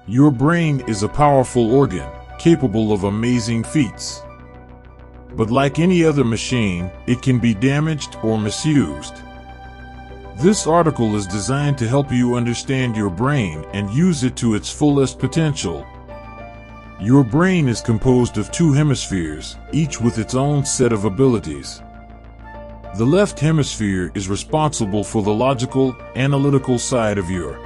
Your brain is a powerful organ, capable of amazing feats. But like any other machine, it can be damaged or misused. This article is designed to help you understand your brain and use it to its fullest potential. Your brain is composed of two hemispheres, each with its own set of abilities. The left hemisphere is responsible for the logical, analytical side of you.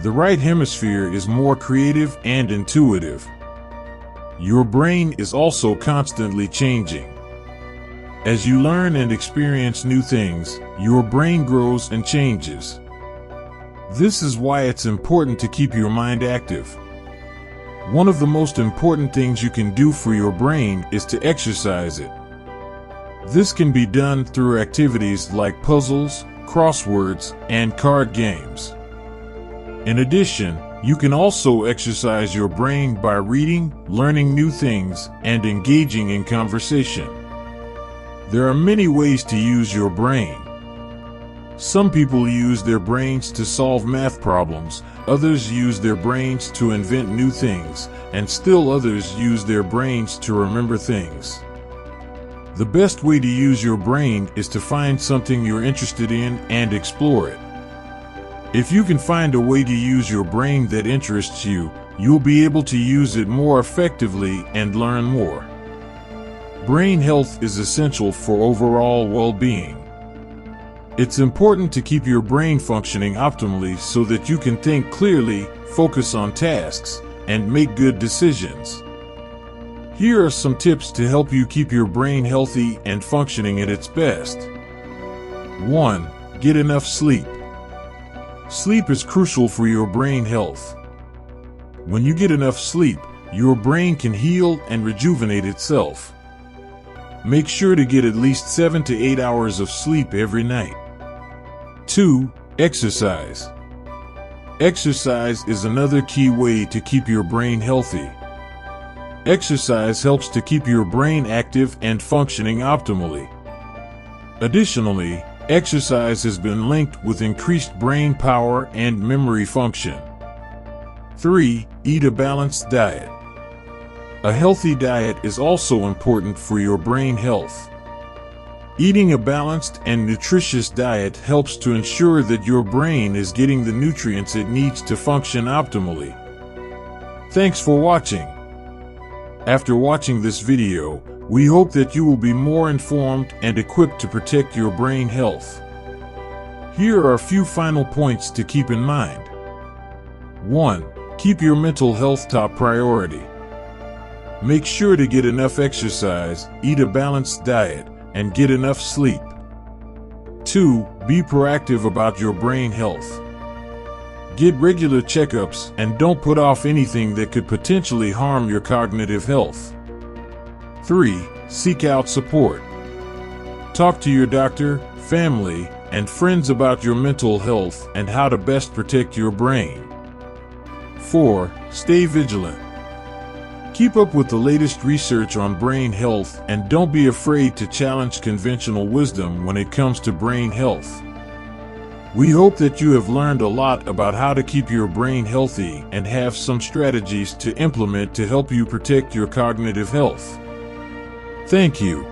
The right hemisphere is more creative and intuitive. Your brain is also constantly changing. As you learn and experience new things, your brain grows and changes. This is why it's important to keep your mind active. One of the most important things you can do for your brain is to exercise it. This can be done through activities like puzzles, crosswords, and card games. In addition, you can also exercise your brain by reading, learning new things, and engaging in conversation. There are many ways to use your brain. Some people use their brains to solve math problems, others use their brains to invent new things, and still others use their brains to remember things. The best way to use your brain is to find something you're interested in and explore it. If you can find a way to use your brain that interests you, you'll be able to use it more effectively and learn more. Brain health is essential for overall well-being. It's important to keep your brain functioning optimally so that you can think clearly, focus on tasks, and make good decisions. Here are some tips to help you keep your brain healthy and functioning at its best. 1. Get enough sleep. Sleep is crucial for your brain health. When you get enough sleep, your brain can heal and rejuvenate itself. Make sure to get at least 7 to 8 hours of sleep every night. 2. Exercise. Exercise is another key way to keep your brain healthy. Exercise helps to keep your brain active and functioning optimally. Additionally, exercise has been linked with increased brain power and memory function. 3. Eat a balanced diet. A healthy diet is also important for your brain health. Eating a balanced and nutritious diet helps to ensure that your brain is getting the nutrients it needs to function optimally. Thanks for watching. After watching this video, we hope that you will be more informed and equipped to protect your brain health. Here are a few final points to keep in mind. 1. Keep your mental health top priority. Make sure to get enough exercise, eat a balanced diet, and get enough sleep. 2. Be proactive about your brain health. Get regular checkups and don't put off anything that could potentially harm your cognitive health. 3. Seek out support. Talk to your doctor, family, and friends about your mental health and how to best protect your brain. 4. Stay vigilant. Keep up with the latest research on brain health and don't be afraid to challenge conventional wisdom when it comes to brain health. We hope that you have learned a lot about how to keep your brain healthy and have some strategies to implement to help you protect your cognitive health. Thank you.